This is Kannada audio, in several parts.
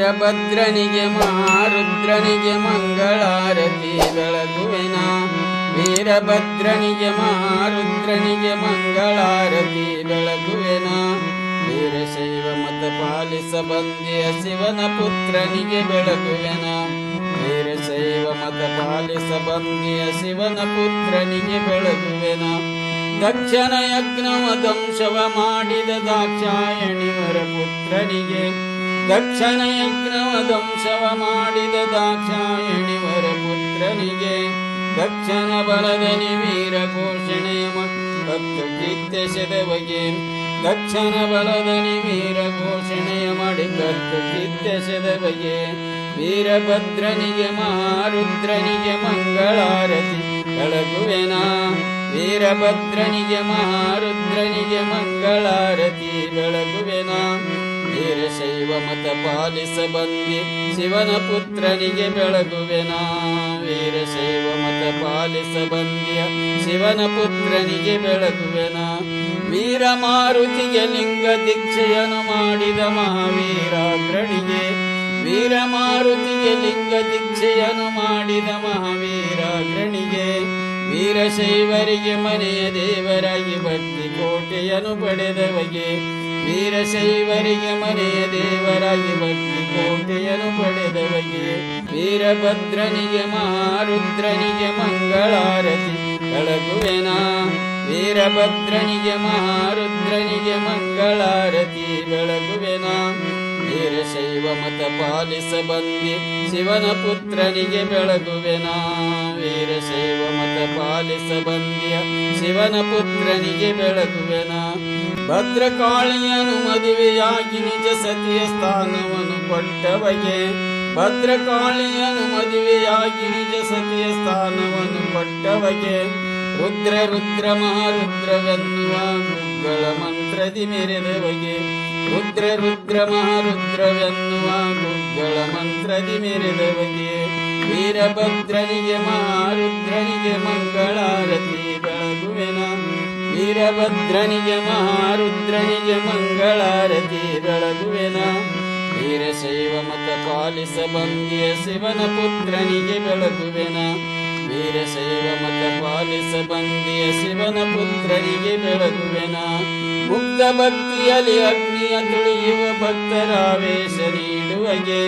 ವೀರಭದ್ರನಿಗೆ ಮಹಾರುದ್ರನಿಗೆ ಮಂಗಳಾರತಿ ಬೆಳಗುವೆನ. ವೀರಭದ್ರನಿಗೆ ಮಹಾರುದ್ರನಿಗೆ ಮಂಗಳಾರತಿ ಬೆಳಗುವೆನ. ವೀರಶೈವ ಮತ ಪಾಲಿಸ ಬಂದಿಯ ಶಿವನ ಪುತ್ರನಿಗೆ ಬೆಳಗುವೆನ. ವೀರಶೈವ ಮತ ಪಾಲಿಸ ಬಂದಿಯ ಶಿವನ ಪುತ್ರನಿಗೆ ಬೆಳಗುವೆನ. ದಕ್ಷನ ಯಜ್ಞವ ದಂಶವ ಮಾಡಿದ ದಾಕ್ಷಾಯಣಿವರ ಪುತ್ರನಿಗೆ. ದಕ್ಷನ ಯಜ್ಞವ ದಂಶವ ಮಾಡಿದ ದಾಕ್ಷಾಯಣಿವರ ಪುತ್ರನಿಗೆ. ದಕ್ಷನ ಬಲದಲ್ಲಿ ವೀರ ಘೋಷಣೆಯ ಭಕ್ತ ಕೀರ್ತಿಸೆದವಗೆ. ದಕ್ಷನ ಬಲದಲ್ಲಿ ವೀರ ಘೋಷಣೆಯ ಮಾಡಿ ಭಕ್ತ ಕೀರ್ತಿಸೆದವಗೆ. ವೀರಭದ್ರನಿಗೆ ಮಹಾರುದ್ರನಿಗೆ ಮಂಗಳಾರತಿ ಬೆಳಗುವೆನ. ವೀರಭದ್ರನಿಗೆ ಮಹಾರುದ್ರನಿಗೆ ಮಂಗಳಾರತಿ ಬೆಳಗುವೆನ. ವೀರಶೈವ ಮತ ಪಾಲಿಸ ಬಂದಿ ಶಿವನ ಪುತ್ರನಿಗೆ ಬೆಳಗುವೆನ. ವೀರಶೈವ ಮತ ಪಾಲಿಸ ಬಂದಿಯ ಶಿವನ ಪುತ್ರನಿಗೆ ಬೆಳಗುವೆನ. ವೀರ ಮಾರುತಿಗೆ ಲಿಂಗ ದೀಕ್ಷೆಯನ್ನು ಮಾಡಿದ ಮಹಾವೀರಾಗ್ರಣಿಗೆ. ವೀರ ಮಾರುತಿಗೆ ಲಿಂಗ ದೀಕ್ಷೆಯನ್ನು ಮಾಡಿದ ಮಹಾವೀರಾಗ್ರಣಿಗೆ. ವೀರಶೈವರಿಗೆ ಮನೆಯ ದೇವರಾಗಿ ಭಕ್ತಿ ಕೋಟೆಯನ್ನು ಪಡೆದವಗೆ. ವೀರಶೈವರಿಗೆ ಮನೆಯ ದೇವರಾಗಿ ಭಕ್ತಿ ಕೋಟೆಯನ್ನು ಪಡೆದವಗೆ. ವೀರಭದ್ರನಿಗೆ ಮಹಾರುದ್ರನಿಗೆ ಮಂಗಳಾರತಿ ಬೆಳಗುವೆನ. ವೀರಭದ್ರನಿಗೆ ಮಹಾರುದ್ರನಿಗೆ ಮಂಗಳಾರತಿ ಬೆಳಗುವೆನ. ವೀರಶೈವ ಮತ ಪಾಲಿಸ ಬಂದಿ ಶಿವನ ಪುತ್ರನಿಗೆ ಬೆಳಗುವೆನ. ವೀರಶೈವ ಮತ ಪಾಲಿಸ ಬಂದಿಯ ಶಿವನ ಪುತ್ರನಿಗೆ ಬೆಳಗುವೆನ. ಭದ್ರಕಾಳಿಯನು ಮದುವೆಯಾಗಿ ನಿಜ ಸತಿಯ ಸ್ಥಾನವನ್ನು ಕೊಟ್ಟವಗೆ. ಭದ್ರಕಾಳಿಯನು ಮದುವೆಯಾಗಿ ನಿಜ ಸತಿಯ ಸ್ಥಾನವನ್ನು ಕೊಟ್ಟವಗೆ. ರುದ್ರ ರುದ್ರ ಮಹಾರುದ್ರವೆನ್ನುವ ಗುಗ್ಗಳ ಮಂತ್ರದಿ ಮೆರೆದವಗೆ. ರುದ್ರ ರುದ್ರ ಮಹಾರುದ್ರವೆನ್ನುವ ಗುಗ್ಗಳ ಮಂತ್ರದಿ ಮೆರೆದವಗೆ. ವೀರಭದ್ರನಿಗೆ ಮಹಾರುದ್ರನಿಗೆ ಮಂಗಳಾರತಿ ಬೆಳಗುವೆನ. ವೀರಭದ್ರನಿಗೆ ಮಹಾರುದ್ರನಿಗೆ ಮಂಗಳಾರತಿ ಬೆಳಗುವೆನ. ವೀರಶೈವ ಮತ ಪಾಲಿಸ ಬಂದಿಯ ಶಿವನ ಪುತ್ರನಿಗೆ ಬೆಳಗುವೆನ. ವೀರಶೈವ ಮತ ಪಾಲಿಸ ಬಂದಿಯ ಶಿವನ ಪುತ್ರನಿಗೆ ಬೆಳಗುವೆನ. ಮುಗ್ಧ ಭಕ್ತಿಯಲ್ಲಿ ಅಗ್ನಿಯ ತುಳಿಯುವ ಭಕ್ತರ ಆವೇಶ ನೀಡುವಗೆ.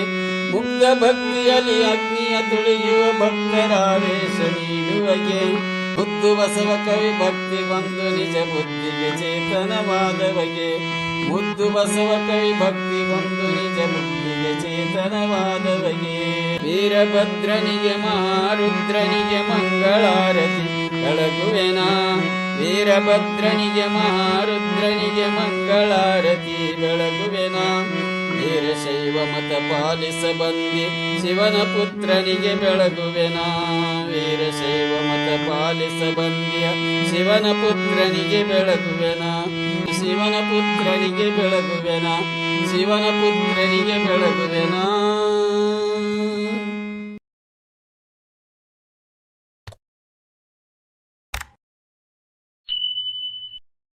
ಮುಗ್ಧ ಭಕ್ತಿಯಲ್ಲಿ ಅಗ್ನಿಯ ತುಳಿಯುವ ಭಕ್ತರ ಆವೇಶ ನೀಡುವಗೆ. ಬುದ್ಧು ಬಸವ ಕವಿ ಭಕ್ತಿ ಒಂದು ನಿಜ ಬುದ್ಧಿಗೆ ಚೇತನವಾದವಗೆ. ಮುದ್ದು ಬಸವ ಕವಿ ಭಕ್ತಿ ಒಂದು ನಿಜ ಬುದ್ಧಿಗೆ ಚೇತನವಾದವಗೆ. ವೀರಭದ್ರನಿಗೆ ಮಹಾರುದ್ರನಿಗೆ ಮಂಗಳಾರತಿ ಬೆಳಗುವೆನ. ವೀರಭದ್ರನಿಗೆ ಮಹಾರುದ್ರನಿಗೆ ಮಂಗಳಾರತಿ ಬೆಳಗುವೆನ. ವೀರಶೈವ ಮತ ಪಾಲಿಸ ಬಂದಿ ಶಿವನ ಪುತ್ರನಿಗೆ ಬೆಳಗುವೆನ. ವೀರಶೈವ ಮತ ಪಾಲಿಸ ಬಂದಿಯ ಶಿವನ ಪುತ್ರನಿಗೆ ಬೆಳಗುವೆನ. ಶಿವನ ಪುತ್ರನಿಗೆ ಬೆಳಗುವೆನ. ಶಿವನ ಪುತ್ರನಿಗೆ ಬೆಳಗುವೆನ.